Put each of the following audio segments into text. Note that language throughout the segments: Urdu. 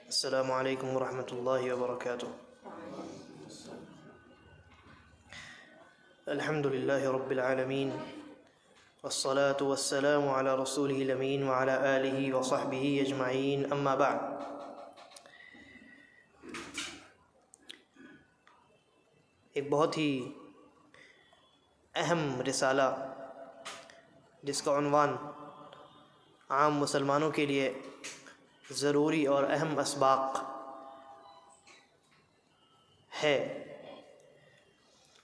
السلام علیکم ورحمۃ اللہ وبرکاتہ۔ الحمد للہ رب العالمین والصلاة والسلام علی رسولہ الامین وعلی آلہ وصحبہ اجمعین، اما بعد۔ ایک بہت ہی اہم رسالہ جس کا عنوان عام مسلمانوں کے لیے ضروری اور اہم اسباق ہے،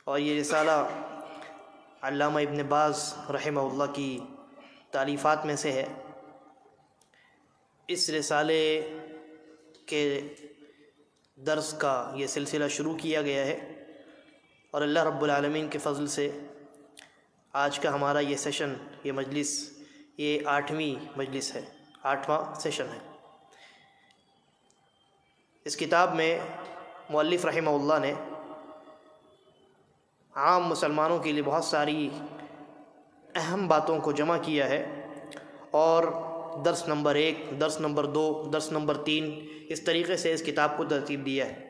اور یہ رسالہ علامہ ابن باز رحمہ اللہ کی تالیفات میں سے ہے۔ اس رسالے کے درس کا یہ سلسلہ شروع کیا گیا ہے، اور اللہ رب العالمین کے فضل سے آج کا ہمارا یہ سیشن، یہ مجلس، یہ 8ویں مجلس ہے، 8واں سیشن ہے۔ اس کتاب میں مؤلف رحمہ اللہ نے عام مسلمانوں کے لیے بہت ساری اہم باتوں کو جمع کیا ہے، اور درس نمبر 1، درس نمبر 2، درس نمبر 3 اس طریقے سے اس کتاب کو ترتیب دیا ہے۔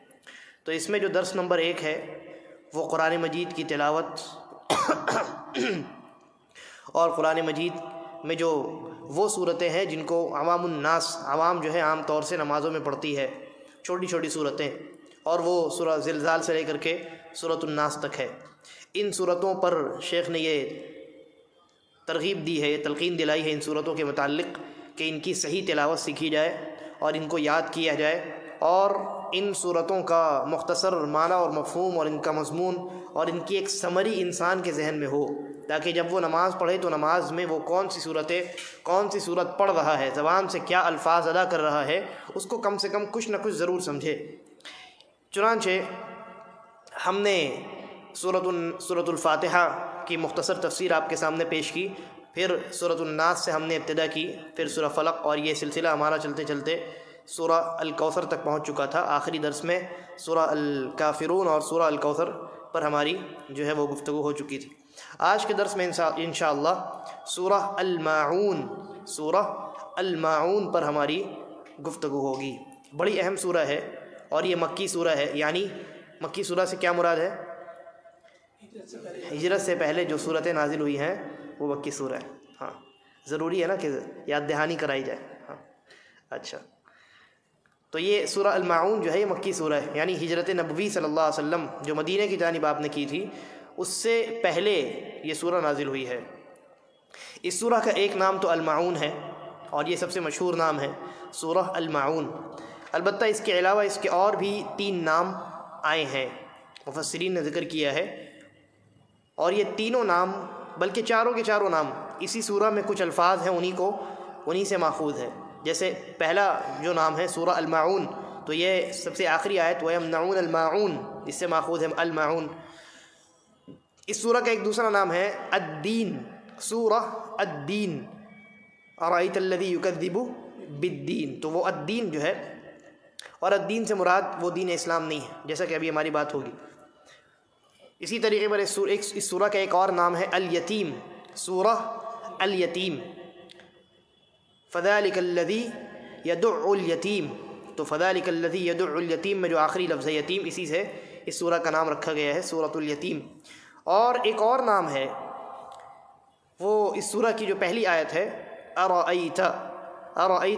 تو اس میں جو درس نمبر 1 ہے وہ قرآن مجید کی تلاوت اور قرآن مجید میں جو وہ صورتیں ہیں جن کو عوام الناس، عوام جو ہے عام طور سے نمازوں میں پڑھتی ہے، چھوٹی چھوٹی صورتیں، اور وہ سورہ زلزال سے لے کر کے سورۃ الناس تک ہے۔ ان صورتوں پر شیخ نے یہ ترغیب دی ہے، یہ تلقین دلائی ہے ان صورتوں کے متعلق کہ ان کی صحیح تلاوت سیکھی جائے اور ان کو یاد کیا جائے، اور ان صورتوں کا مختصر معنی اور مفہوم اور ان کا مضمون اور ان کی ایک سمری انسان کے ذہن میں ہو، تاکہ جب وہ نماز پڑھے تو نماز میں وہ کون سی صورت پڑھ رہا ہے، زبان سے کیا الفاظ ادا کر رہا ہے، اس کو کم سے کم کچھ نہ کچھ ضرور سمجھے۔ چنانچہ ہم نے سورۃ الفاتحہ کی مختصر تفسیر آپ کے سامنے پیش کی، پھر سورۃ الناس سے ہم نے ابتدا کی، پھر سورہ فلق، اور یہ سلسلہ ہمارا چلتے چلتے سورہ الکوثر تک پہنچ چکا تھا۔ آخری درس میں سورہ الکافرون اور سورہ الکوثر پر ہماری جو ہے وہ گفتگو ہو چکی تھی۔ آج کے درس میں انشاءاللہ سورہ الماعون پر ہماری گفتگو ہوگی۔ بڑی اہم سورہ ہے، اور یہ مکی سورہ ہے، یعنی مکی سورہ سے کیا مراد ہے؟ ہجرت سے پہلے جو صورتیں نازل ہوئی ہیں وہ مکی سورہ ہے۔ ہاں، ضروری ہے نا کہ یاد دہانی کرائی جائے۔ ہاں اچھا، تو یہ سورہ الماعون جو ہے یہ مکی سورہ ہے، یعنی ہجرت نبوی صلی اللہ علیہ وسلم جو مدینہ کی جانب آپ نے کی تھی اس سے پہلے یہ سورہ نازل ہوئی ہے۔ اس سورہ کا ایک نام تو الماعون ہے، اور یہ سب سے مشہور نام ہے سورہ الماعون۔ البتہ اس کے علاوہ اس کے اور بھی 3 نام آئے ہیں، مفسرین نے ذکر کیا ہے، اور یہ تینوں نام، بلکہ چاروں کے چاروں نام اسی سورہ میں کچھ الفاظ ہیں انہی سے ماخوذ ہے۔ جیسے پہلا جو نام ہے سورہ الماعون، تو یہ سب سے آخری آیت وَيَمْنَعُونَ الْمَاعُونَ، اس سے ماخوذ ہے الماعون۔ اس سورہ کا ایک دوسرا نام ہے الدین، سورہ الدین، أَرَأَيْتَ الَّذِي يُكَذِّبُ بِالدِّينِ، تو وہ الدین جو ہے، اور الدین سے مراد وہ دین اسلام نہیں ہے، جیسا کہ ابھی ہماری بات ہوگی۔ اسی طریقے پر اس سورہ کا ایک اور نام ہے الیتیم، سورہ الیتیم، فَذَلِكَ الَّذِي يَدُعُّ الْيَتِيمِ، تو فَذَلِكَ الَّذِي يَدُعُّ الْيَتِيمِ میں جو آخری لفظ ہے یتیم، اسی سے اس سورہ کا نام رکھا گیا ہے سورۃ الیتیم۔ اور ایک اور نام ہے، وہ اس سورہ کی جو پہلی آیت ہے أَرَأَيْتَ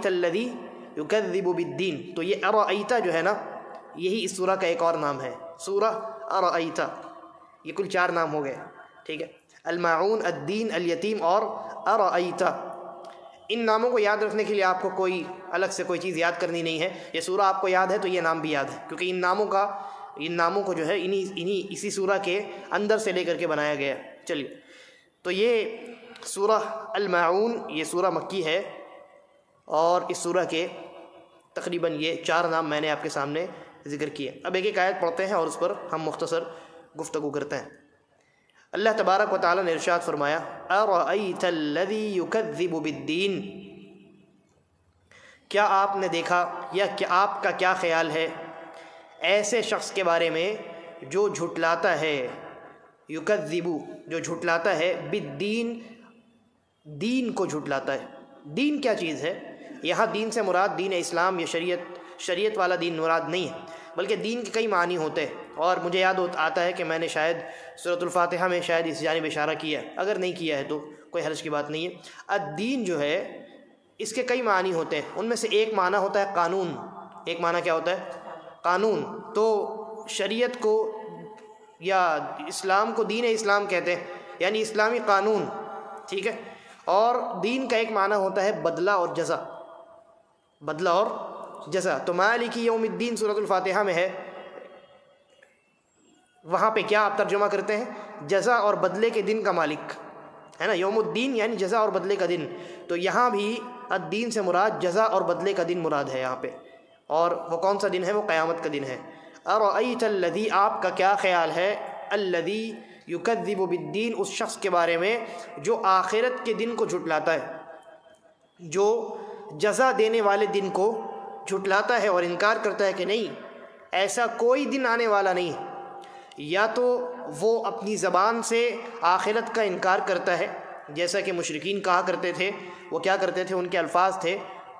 الَّذِي يُكَذِّبُ بِالدِّينِ، تو یہ أَرَأَيْتَ جو ہے نا، یہی اس سورہ کا ایک اور نام ہے، سورہ أَرَأَيْتَ۔ یہ کل 4 نام ہو گئے، ٹھیک ہے، الماعون، الدین، الیتیم اور أَرَأَيْتَ۔ ان ناموں کو یاد رکھنے کے لیے آپ کو کوئی الگ سے کوئی چیز یاد کرنی نہیں ہے، یہ سورہ آپ کو یاد ہے تو یہ نام بھی یاد ہے، کیونکہ ان ناموں کو جو ہے اسی سورہ کے اندر سے لے کر کے بنایا گیا۔ چلیے، تو یہ سورہ الماعون، یہ سورہ مکی ہے، اور اس سورہ کے تقریباً یہ 4 نام میں نے آپ کے سامنے ذکر کیے۔ اب ایک ایک آیت پڑھتے ہیں اور اس پر ہم مختصر گفتگو کرتے ہیں۔ اللہ تبارک و تعالیٰ نے ارشاد فرمایا أَرَأَيْتَ الَّذِي يُكَذِّبُ بِالدِّينِ، کیا آپ نے دیکھا یا کہ آپ کا کیا خیال ہے ایسے شخص کے بارے میں جو جھٹلاتا ہے، یکذب، جو جھٹلاتا ہے، بالدین، دین کو جھٹلاتا ہے۔ دین کیا چیز ہے؟ یہاں دین سے مراد دین اسلام یا شریعت شریعت والا دین مراد نہیں ہے، بلکہ دین کے کئی معنی ہوتے ہیں۔ اور مجھے یاد آتا ہے کہ میں نے شاید سورۃ الفاتحہ میں شاید اس جانب اشارہ کیا ہے، اگر نہیں کیا ہے تو کوئی حرج کی بات نہیں ہے۔ الدین جو ہے اس کے کئی معنی ہوتے ہیں، ان میں سے ایک معنی ہوتا ہے قانون۔ ایک معنی کیا ہوتا ہے؟ قانون۔ تو شریعت کو یا اسلام کو دین اسلام کہتے ہیں، یعنی اسلامی قانون، ٹھیک ہے۔ اور دین کا ایک معنی ہوتا ہے بدلہ اور جزا، بدلہ اور جزا۔ تو مالک یوم الدین سورۃ الفاتحہ میں ہے، وہاں پہ کیا آپ ترجمہ کرتے ہیں؟ جزا اور بدلے کے دن کا مالک، ہے نا، یوم الدین یعنی جزا اور بدلے کا دن۔ تو یہاں بھی الدین سے مراد جزا اور بدلے کا دن مراد ہے یہاں پہ، اور وہ کون سا دن ہے؟ وہ قیامت کا دن ہے۔ ارأیت الذی، آپ کا کیا خیال ہے، الذی یکذب بالدین، اس شخص کے بارے میں جو آخرت کے دن کو جھٹلاتا ہے، جو جزا دینے والے دن کو جھٹلاتا ہے اور انکار کرتا ہے کہ نہیں ایسا کوئی دن آنے والا نہیں۔ یا تو وہ اپنی زبان سے آخرت کا انکار کرتا ہے، جیسا کہ مشرکین کہا کرتے تھے، وہ کیا کرتے تھے، ان کے الفاظ تھے،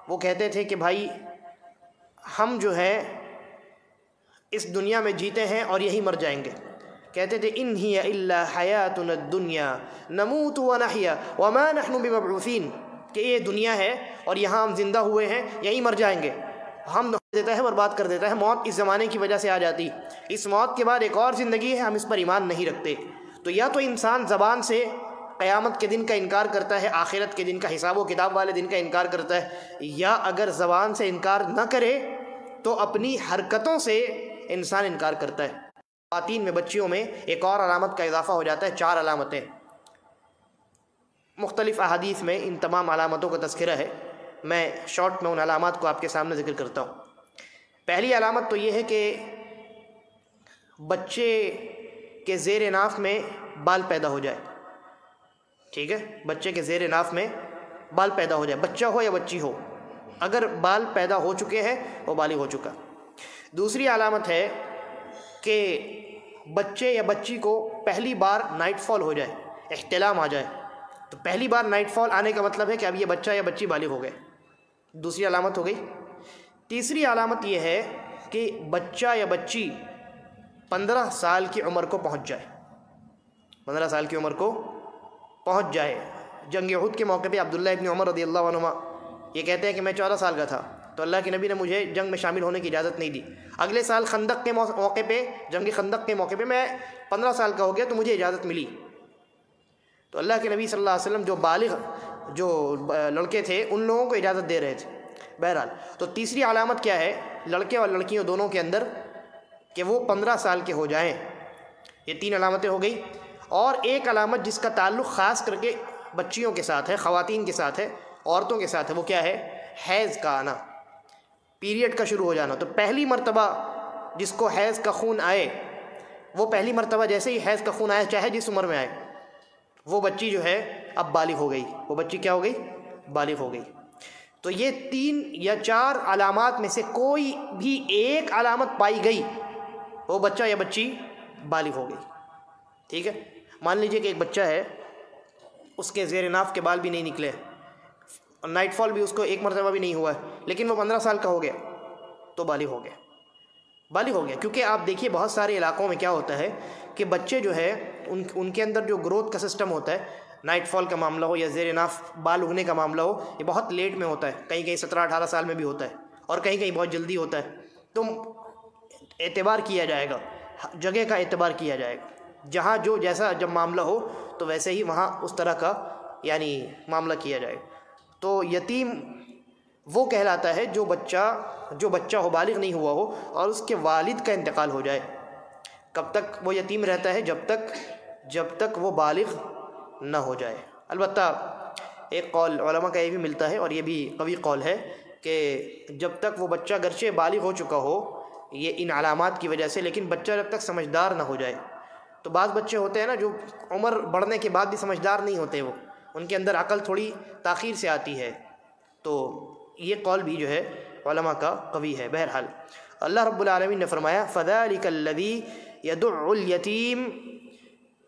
وہ کہتے تھے کہ بھائی ہم جو ہے اس دنیا میں جیتے ہیں اور یہی مر جائیں گے۔ کہتے تھے ان ہی الا حیاتنا الدنیا نموت ونحیا وما نحن بمبعوثین، کہ یہ دنیا ہے اور یہاں ہم زندہ ہوئے ہیں، یہی مر جائیں گے۔ ہم دیتا ہے، برباد کر دیتا ہے، موت اس زمانے کی وجہ سے آ جاتی، اس موت کے بعد ایک اور زندگی ہے، ہم اس پر ایمان نہیں رکھتے۔ تو یا تو انسان زبان سے قیامت کے دن کا انکار کرتا ہے، آخرت کے دن کا، حساب و کتاب والے دن کا انکار کرتا ہے، یا اگر زبان سے انکار نہ کرے تو اپنی حرکتوں سے انسان انکار کرتا ہے۔ خواتین میں، بچیوں میں ایک اور علامت کا اضافہ ہو جاتا ہے، 4 علامتیں۔ مختلف احادیث میں ان تمام علامتوں کا تذکرہ ہے، میں شارٹ میں ان علامات کو آپ کے سامنے ذکر کرتا ہوں۔ پہلی علامت تو یہ ہے کہ بچے کے زیر ناف میں بال پیدا ہو جائے، ٹھیک ہے، بچے کے زیر ناف میں بال پیدا ہو جائے، بچہ ہو یا بچی ہو، اگر بال پیدا ہو چکے ہیں وہ بالغ ہو چکا۔ دوسری علامت ہے کہ بچے یا بچی کو پہلی بار نائٹ فال ہو جائے، احتلام آ جائے۔ تو پہلی بار نائٹ فال آنے کا مطلب ہے کہ اب یہ بچہ یا بچی بالغ ہو گئے، دوسری علامت ہو گئی۔ تیسری علامت یہ ہے کہ بچہ یا بچی 15 سال کی عمر کو پہنچ جائے، 15 سال کی عمر کو پہنچ جائے۔ جنگ احد کے موقع پہ عبداللہ ابن عمر رضی اللہ عنہما یہ کہتے ہیں کہ میں 14 سال کا تھا تو اللہ کے نبی نے مجھے جنگ میں شامل ہونے کی اجازت نہیں دی۔ اگلے سال خندق کے موقع پہ، جنگ خندق کے موقع پہ میں 15 سال کا ہو گیا تو مجھے اجازت ملی۔ تو اللہ کے نبی صلی اللہ علیہ وسلم جو بالغ جو لڑکے تھے ان لوگوں کو اجازت دے رہے تھے۔ بہرحال تو تیسری علامت کیا ہے لڑکے اور لڑکیوں دونوں کے اندر، کہ وہ 15 سال کے ہو جائیں۔ یہ 3 علامتیں ہو گئی۔ اور ایک علامت جس کا تعلق خاص کر کے بچیوں کے ساتھ ہے، خواتین کے ساتھ ہے، عورتوں کے ساتھ ہے، وہ کیا ہے؟ حیض کا آنا، پیریڈ کا شروع ہو جانا۔ تو پہلی مرتبہ جس کو حیض کا خون آئے، وہ پہلی مرتبہ جیسے ہی حیض کا خون آئے، چاہے جس عمر میں آئے، وہ بچی جو ہے اب بالغ ہو گئی، وہ بچی کیا ہو گئی؟ بالغ ہو گئی۔ تو یہ 3 یا 4 علامات میں سے کوئی بھی ایک علامت پائی گئی، وہ بچہ یا بچی بالغ ہو گئی، ٹھیک ہے۔ مان لیجئے کہ ایک بچہ ہے، اس کے زیر ناف کے بال بھی نہیں نکلے اور نائٹ فال بھی اس کو ایک مرتبہ بھی نہیں ہوا ہے، لیکن وہ 15 سال کا ہو گیا تو بالغ ہو گیا، بالغ ہو گیا۔ کیونکہ آپ دیکھیے بہت سارے علاقوں میں کیا ہوتا ہے کہ بچے جو ہے ان کے اندر جو گروتھ کا سسٹم ہوتا ہے، نائٹ فال کا معاملہ ہو یا زیر ناف بال اگنے کا معاملہ ہو، یہ بہت لیٹ میں ہوتا ہے، کہیں کہیں 17-18 سال میں بھی ہوتا ہے اور کہیں کہیں بہت جلدی ہوتا ہے۔ تو اعتبار کیا جائے گا، جگہ کا اعتبار کیا جائے گا، جہاں جو جیسا جب معاملہ ہو تو ویسے ہی وہاں اس طرح کا یعنی معاملہ کیا جائے۔ تو یتیم وہ کہلاتا ہے جو بچہ ہو، بالغ نہیں ہوا ہو اور اس کے والد کا انتقال ہو جائے۔ کب تک وہ یتیم رہتا ہے؟ جب تک وہ بالغ نہ ہو جائے۔ البتہ ایک قول علماء کا یہ بھی ملتا ہے اور یہ بھی قوی قول ہے کہ جب تک وہ بچہ گرچہ بالغ ہو چکا ہو یہ ان علامات کی وجہ سے، لیکن بچہ جب تک سمجھدار نہ ہو جائے۔ تو بعض بچے ہوتے ہیں نا جو عمر بڑھنے کے بعد بھی سمجھدار نہیں ہوتے، وہ ان کے اندر عقل تھوڑی تاخیر سے آتی ہے، تو یہ قول بھی جو ہے علماء کا قوی ہے۔ بہرحال اللہ رب العالمین نے فرمایا فَذَلِكَ الَّذِي يَدُعُّ الْيَتِيمَ،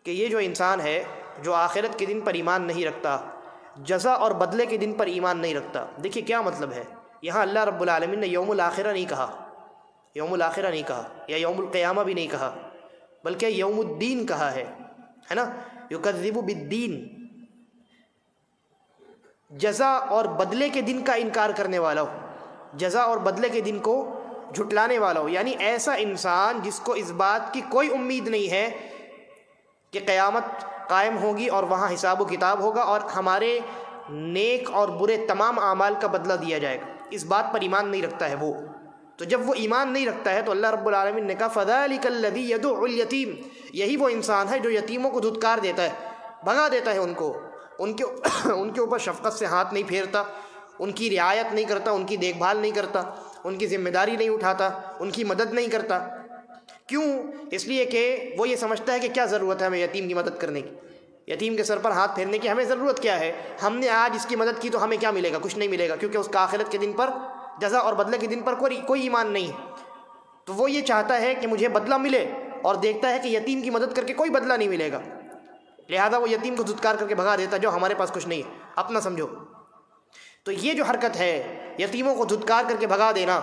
کہ یہ جو انسان ہے جو آخرت کے دن پر ایمان نہیں رکھتا، جزا اور بدلے کے دن پر ایمان نہیں رکھتا۔ دیکھیے کیا مطلب ہے یہاں اللہ رب العالمین نے یوم الآخرہ نہیں کہا، یوم الآخرہ نہیں کہا، یا یوم القیامہ بھی نہیں کہا، بلکہ یوم الدین کہا ہے نا، یکذب بالدین، جزا اور بدلے کے دن کا انکار کرنے والا ہو، جزا اور بدلے کے دن کو جھٹلانے والا ہو، یعنی ایسا انسان جس کو اس بات کی کوئی امید نہیں ہے کہ قیامت قائم ہوگی اور وہاں حساب و کتاب ہوگا اور ہمارے نیک اور برے تمام اعمال کا بدلہ دیا جائے گا، اس بات پر ایمان نہیں رکھتا ہے وہ. تو جب وہ ایمان نہیں رکھتا ہے تو اللہ رب العالمین نے کہا فَذَلِكَ الَّذِي يَدُعُّ الْيَتِيمَ، یہی وہ انسان ہے جو یتیموں کو دھتکار دیتا ہے، بھگا دیتا ہے ان کو، ان کے اوپر شفقت سے ہاتھ نہیں پھیرتا، ان کی رعایت نہیں کرتا، ان کی دیکھ بھال نہیں کرتا، ان کی ذمہ داری نہیں اٹھاتا، ان کی مدد نہیں کرتا. کیوں؟ اس لیے کہ وہ یہ سمجھتا ہے کہ کیا ضرورت ہے ہمیں یتیم کی مدد کرنے کی، یتیم کے سر پر ہاتھ پھیرنے کی ہمیں ضرورت کیا ہے، ہم نے آج اس کی مدد کی تو ہمیں کیا ملے گا، کچھ نہیں ملے گا، کیونکہ اس کا آخرت کے دن پر، جزا اور بدلے کے دن پر کوئی ایمان نہیں. تو وہ یہ چاہتا ہے کہ مجھے بدلہ ملے اور دیکھتا ہے کہ یتیم کی مدد کر کے کوئی بدلہ نہیں ملے گا، لہذا وہ یتیم کو دھتکار کر کے بھگا دیتا جو ہمارے پاس کچھ نہیں ہے، اپنا سمجھو. تو یہ جو حرکت ہے یتیموں کو دھتکار کر کے بھگا دینا،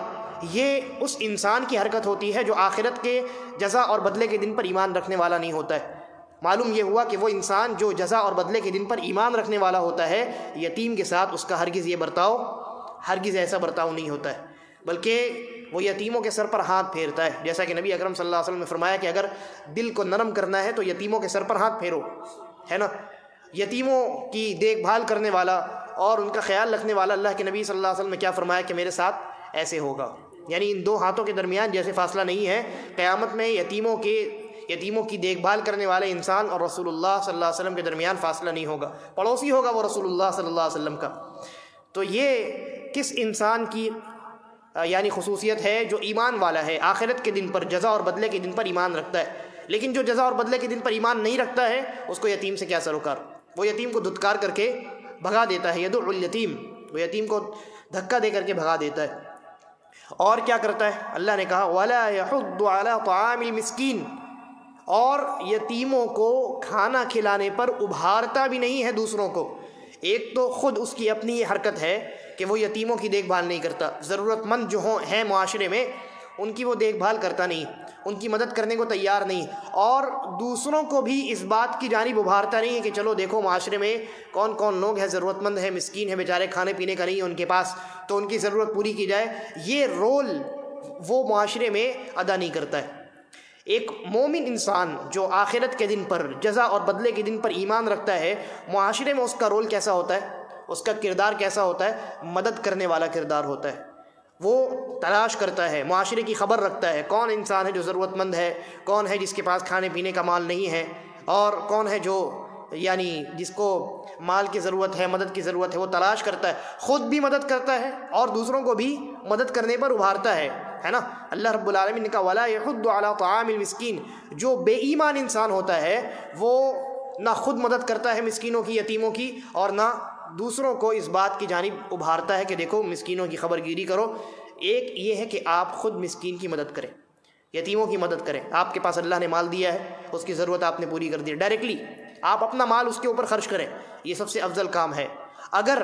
یہ اس انسان کی حرکت ہوتی ہے جو آخرت کے جزا اور بدلے کے دن پر ایمان رکھنے والا نہیں ہوتا ہے. معلوم یہ ہوا کہ وہ انسان جو جزا اور بدلے کے دن پر ایمان رکھنے والا ہوتا ہے، یتیم کے ساتھ اس کا ہرگز یہ برتاؤ، ہرگز ایسا برتاؤ نہیں ہوتا ہے، بلکہ وہ یتیموں کے سر پر ہاتھ پھیرتا ہے. جیسا کہ نبی اکرم صلی اللہ علیہ وسلم نے فرمایا کہ اگر دل کو نرم کرنا ہے تو یتیموں کے سر پر ہاتھ پھیرو، ہے نا. یتیموں کی دیکھ بھال کرنے والا اور ان کا خیال رکھنے والا، اللہ کے نبی صلی اللہ علیہ وسلم نے کیا فرمایا کہ میرے ساتھ ایسے ہوگا، یعنی ان دو ہاتھوں کے درمیان جیسے فاصلہ نہیں ہے، قیامت میں یتیموں کی دیکھ بھال کرنے والے انسان اور رسول اللہ صلی اللہ علیہ وسلم کے درمیان فاصلہ نہیں ہوگا، پڑوسی ہوگا وہ رسول اللہ صلی اللہ علیہ وسلم کا. تو یہ کس انسان کی یعنی خصوصیت ہے؟ جو ایمان والا ہے، آخرت کے دن پر، جزا اور بدلے کے دن پر ایمان رکھتا ہے. لیکن جو جزا اور بدلے کے دن پر ایمان نہیں رکھتا ہے اس کو یتیم سے کیا سروکار، وہ یتیم کو دھتکار کر کے بھگا دیتا ہے. یدعو الیتیم، وہ یتیم کو دھکا دے کر کے بھگا دیتا ہے. اور کیا کرتا ہے؟ اللہ نے کہا وَلَا يَحُضُّ عَلَىٰ طَعَامِ الْمِسْكِينِ، اور یتیموں کو کھانا کھلانے پر ابھارتا بھی نہیں ہے دوسروں کو. ایک تو خود اس کی اپنی یہ حرکت ہے کہ وہ یتیموں کی دیکھ بھال نہیں کرتا، ضرورت مند جو ہیں معاشرے میں ان کی وہ دیکھ بھال کرتا نہیں، ان کی مدد کرنے کو تیار نہیں، اور دوسروں کو بھی اس بات کی جانب ابھارتا نہیں ہے کہ چلو دیکھو معاشرے میں کون کون لوگ ہیں، ضرورت مند ہیں، مسکین ہیں بیچارے، کھانے پینے کا نہیں ہے ان کے پاس، تو ان کی ضرورت پوری کی جائے. یہ رول وہ معاشرے میں ادا نہیں کرتا ہے. ایک مومن انسان جو آخرت کے دن پر، جزا اور بدلے کے دن پر ایمان رکھتا ہے، معاشرے میں اس کا رول کیسا ہوتا ہے، اس کا کردار کیسا ہوتا ہے؟ مدد کرنے والا کردار ہوتا ہے. وہ تلاش کرتا ہے، معاشرے کی خبر رکھتا ہے، کون انسان ہے جو ضرورت مند ہے، کون ہے جس کے پاس کھانے پینے کا مال نہیں ہے، اور کون ہے جو یعنی جس کو مال کی ضرورت ہے، مدد کی ضرورت ہے، وہ تلاش کرتا ہے، خود بھی مدد کرتا ہے اور دوسروں کو بھی مدد کرنے پر ابھارتا ہے نا. اللہ رب العالمین نے کہا وَلَا يَحُضُّ عَلَىٰ طَعَامِ الْمِسْكِينِ، جو بے ایمان انسان ہوتا ہے وہ نہ خود مدد کرتا ہے مسکینوں کی، یتیموں کی، اور نہ دوسروں کو اس بات کی جانب ابھارتا ہے کہ دیکھو مسکینوں کی خبر گیری کرو. ایک یہ ہے کہ آپ خود مسکین کی مدد کریں، یتیموں کی مدد کریں. آپ کے پاس اللہ نے مال دیا ہے، اس کی ضرورت آپ نے پوری کر دی، ڈائریکٹلی آپ اپنا مال اس کے اوپر خرچ کریں، یہ سب سے افضل کام ہے. اگر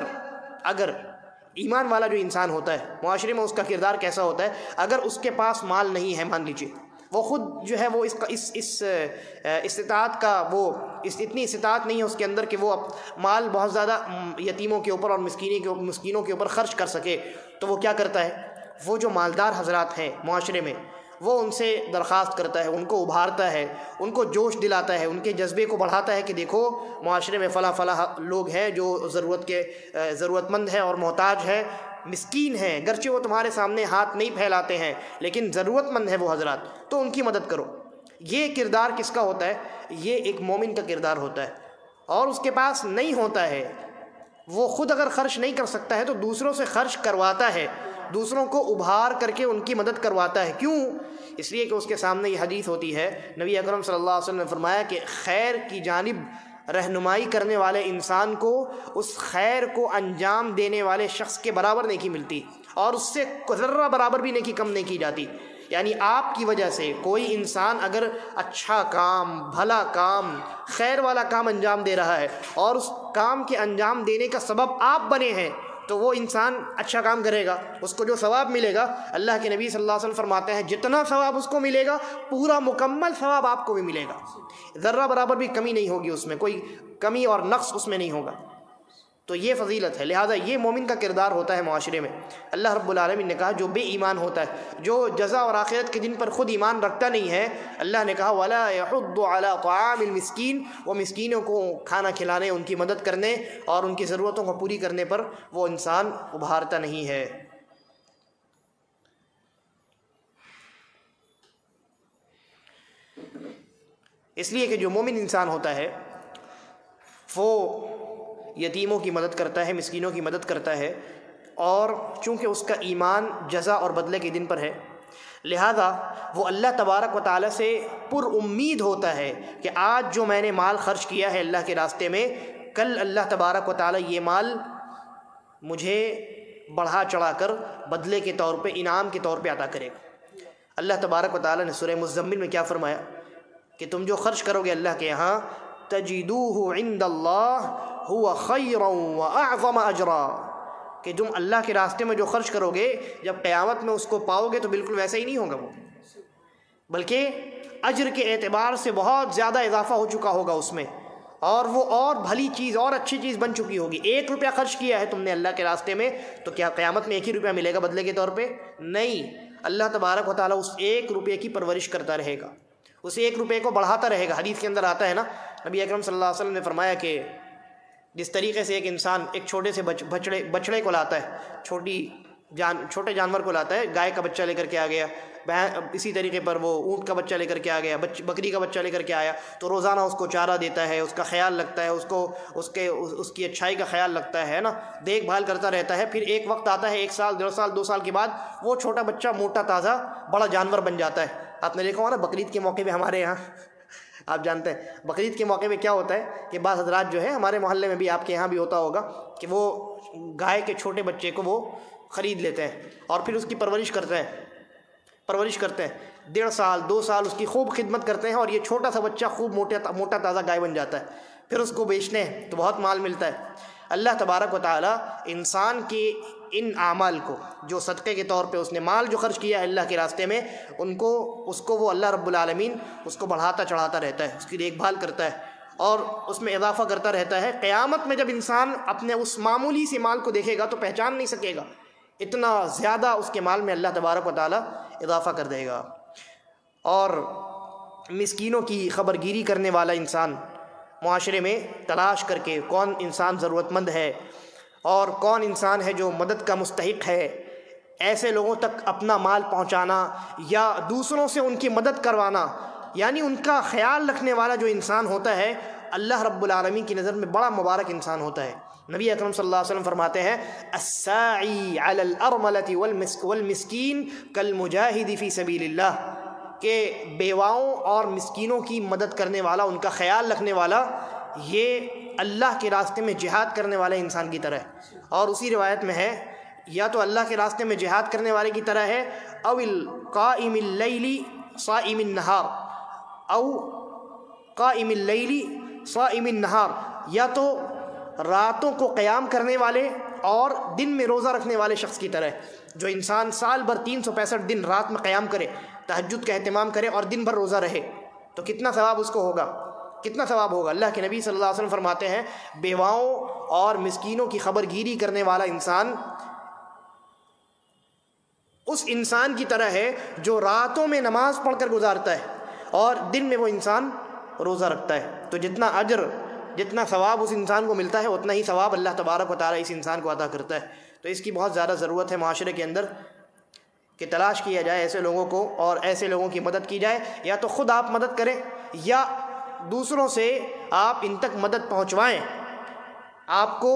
ایمان والا جو انسان ہوتا ہے، معاشرے میں اس کا کردار کیسا ہوتا ہے؟ اگر اس کے پاس مال نہیں ہے، مان لیجیے وہ خود جو ہے وہ اس استطاعت کا، وہ اتنی استطاعت نہیں ہے اس کے اندر کہ وہ مال بہت زیادہ یتیموں کے اوپر اور مسکینوں کے اوپر خرچ کر سکے، تو وہ کیا کرتا ہے؟ وہ جو مالدار حضرات ہیں معاشرے میں، وہ ان سے درخواست کرتا ہے، ان کو ابھارتا ہے، ان کو جوش دلاتا ہے، ان کے جذبے کو بڑھاتا ہے کہ دیکھو معاشرے میں فلاں لوگ ہیں جو ضرورت مند ہیں اور محتاج ہیں، مسکین ہیں، گرچہ وہ تمہارے سامنے ہاتھ نہیں پھیلاتے ہیں لیکن ضرورت مند ہے وہ حضرات، تو ان کی مدد کرو. یہ کردار کس کا ہوتا ہے؟ یہ ایک مومن کا کردار ہوتا ہے. اور اس کے پاس نہیں ہوتا ہے، وہ خود اگر خرچ نہیں کر سکتا ہے تو دوسروں سے خرچ کرواتا ہے، دوسروں کو ابھار کر کے ان کی مدد کرواتا ہے. کیوں؟ اس لیے کہ اس کے سامنے یہ حدیث ہوتی ہے، نبی اکرم صلی اللہ علیہ وسلم نے فرمایا کہ خیر کی جانب رہنمائی کرنے والے انسان کو اس خیر کو انجام دینے والے شخص کے برابر نیکی ملتی، اور اس سے ذرہ برابر بھی نیکی کم نہیں کی جاتی. یعنی آپ کی وجہ سے کوئی انسان اگر اچھا کام، بھلا کام، خیر والا کام انجام دے رہا ہے اور اس کام کے انجام دینے کا سبب آپ بنے ہیں، تو وہ انسان اچھا کام کرے گا، اس کو جو ثواب ملے گا، اللہ کے نبی صلی اللہ علیہ وسلم فرماتے ہیں جتنا ثواب اس کو ملے گا پورا مکمل ثواب آپ کو بھی ملے گا، ذرہ برابر بھی کمی نہیں ہوگی، اس میں کوئی کمی اور نقص اس میں نہیں ہوگا۔ تو یہ فضیلت ہے، لہٰذا یہ مومن کا کردار ہوتا ہے معاشرے میں۔ اللہ رب العالمین نے کہا جو بے ایمان ہوتا ہے، جو جزا اور آخرت کے دن پر خود ایمان رکھتا نہیں ہے، اللہ نے کہا وَلَا يَحُضُّ عَلَىٰ طَعَامِ الْمِسْكِينِ، وہ مسکینوں کو کھانا کھلانے، ان کی مدد کرنے اور ان کی ضرورتوں کو پوری کرنے پر وہ انسان ابھارتا نہیں ہے۔ اس لیے کہ جو مومن انسان ہوتا ہے وہ یتیموں کی مدد کرتا ہے، مسکینوں کی مدد کرتا ہے، اور چونکہ اس کا ایمان جزا اور بدلے کے دن پر ہے، لہذا وہ اللہ تبارک و تعالیٰ سے پر امید ہوتا ہے کہ آج جو میں نے مال خرچ کیا ہے اللہ کے راستے میں، کل اللہ تبارک و تعالیٰ یہ مال مجھے بڑھا چڑھا کر بدلے کے طور پہ، انعام کے طور پہ عطا کرے گا۔ اللہ تبارک و تعالیٰ نے سورہ مزمل میں کیا فرمایا کہ تم جو خرچ کرو گے اللہ کے یہاں، تجدوہ عند اللہ ہوا خیرا واعظم اجرا، کہ تم اللہ کے راستے میں جو خرچ کرو گے جب قیامت میں اس کو پاؤ گے تو بالکل ویسا ہی نہیں ہوگا وہ، بلکہ اجر کے اعتبار سے بہت زیادہ اضافہ ہو چکا ہوگا اس میں، اور وہ اور بھلی چیز اور اچھی چیز بن چکی ہوگی۔ 1 روپیہ خرچ کیا ہے تم نے اللہ کے راستے میں، تو کیا قیامت میں 1 ہی روپیہ ملے گا بدلے کے طور پہ؟ نہیں، اللہ تبارک و تعالیٰ اس 1 روپے کی پرورش کرتا رہے گا، اس 1 روپے کو بڑھاتا رہے گا۔ حدیث کے اندر آتا ہے نا، نبی اکرم صلی اللہ علیہ وسلم نے فرمایا کہ جس طریقے سے ایک انسان ایک چھوٹے سے بچڑے کو لاتا ہے، چھوٹے جانور کو لاتا ہے، گائے کا بچہ لے کر کے آ گیا، اسی طریقے پر وہ اونٹ کا بچہ لے کر کے آ گیا، بکری کا بچہ لے کر کے آیا، تو روزانہ اس کو چارہ دیتا ہے، اس کا خیال رکھتا ہے، اس کی اچھائی کا خیال رکھتا ہے نا، دیکھ بھال کرتا رہتا ہے۔ پھر ایک وقت آتا ہے 1 سال 1.5 سال 2 سال کے بعد وہ چھوٹا بچہ موٹا تازہ بڑا جانور بن جاتا ہے۔ آپ نے دیکھا ہوگا نا بقرعید کے موقع پہ ہمارے یہاں، آپ جانتے ہیں بقرعید کے موقع پہ کیا ہوتا ہے کہ بعض حضرات جو ہے، ہمارے محلے میں بھی آپ کے یہاں بھی ہوتا ہوگا، کہ وہ گائے کے چھوٹے بچے کو وہ خرید لیتے ہیں اور پھر اس کی پرورش کرتے ہیں 1.5 سال 2 سال اس کی خوب خدمت کرتے ہیں، اور یہ چھوٹا سا بچہ خوب موٹا تازہ گائے بن جاتا ہے، پھر اس کو بیچتے ہیں تو بہت مال ملتا ہے۔ اللہ تبارک و تعالیٰ انسان کے ان اعمال کو، جو صدقے کے طور پہ اس نے مال جو خرچ کیا ہے اللہ کے راستے میں، اس کو وہ اللہ رب العالمین اس کو بڑھاتا چڑھاتا رہتا ہے، اس کی دیکھ بھال کرتا ہے اور اس میں اضافہ کرتا رہتا ہے۔ قیامت میں جب انسان اپنے اس معمولی سے مال کو دیکھے گا تو پہچان نہیں سکے گا، اتنا زیادہ اس کے مال میں اللہ تبارک و تعالیٰ اضافہ کر دے گا۔ اور مسکینوں کی خبر گیری کرنے والا انسان معاشرے میں تلاش کر کے کون انسان ضرورت مند ہے اور کون انسان ہے جو مدد کا مستحق ہے، ایسے لوگوں تک اپنا مال پہنچانا یا دوسروں سے ان کی مدد کروانا، یعنی ان کا خیال رکھنے والا جو انسان ہوتا ہے، اللہ رب العالمین کی نظر میں بڑا مبارک انسان ہوتا ہے۔ نبی اکرم صلی اللہ علیہ وسلم فرماتے ہیں الساعی علی الارملۃ والمسکین کالمجاہد فی سبیل اللہ، کہ بیواؤں اور مسکینوں کی مدد کرنے والا، ان کا خیال رکھنے والا، یہ اللہ کے راستے میں جہاد کرنے والے انسان کی طرح ہے۔ اور اسی روایت میں ہے یا تو اللہ کے راستے میں جہاد کرنے والے کی طرح ہے، او القائم اللیل صائم النہار، او قائم اللیل صائم النہار، یا تو راتوں کو قیام کرنے والے اور دن میں روزہ رکھنے والے شخص کی طرح ہے۔ جو انسان سال بھر 365 دن رات میں قیام کرے، تہجد کا اہتمام کرے اور دن بھر روزہ رہے، تو کتنا ثواب اس کو ہوگا، کتنا ثواب ہوگا۔ اللہ کے نبی صلی اللہ علیہ وسلم فرماتے ہیں بیواؤں اور مسکینوں کی خبر گیری کرنے والا انسان اس انسان کی طرح ہے جو راتوں میں نماز پڑھ کر گزارتا ہے اور دن میں وہ انسان روزہ رکھتا ہے۔ تو جتنا اجر، جتنا ثواب اس انسان کو ملتا ہے، اتنا ہی ثواب اللہ تبارک و تعالیٰ اس انسان کو عطا کرتا ہے۔ تو اس کی بہت زیادہ ضرورت ہے معاشرے کے اندر کہ تلاش کیا جائے ایسے لوگوں کو اور ایسے لوگوں کی مدد کی جائے، یا تو خود آپ مدد کریں یا دوسروں سے آپ ان تک مدد پہنچوائیں، آپ کو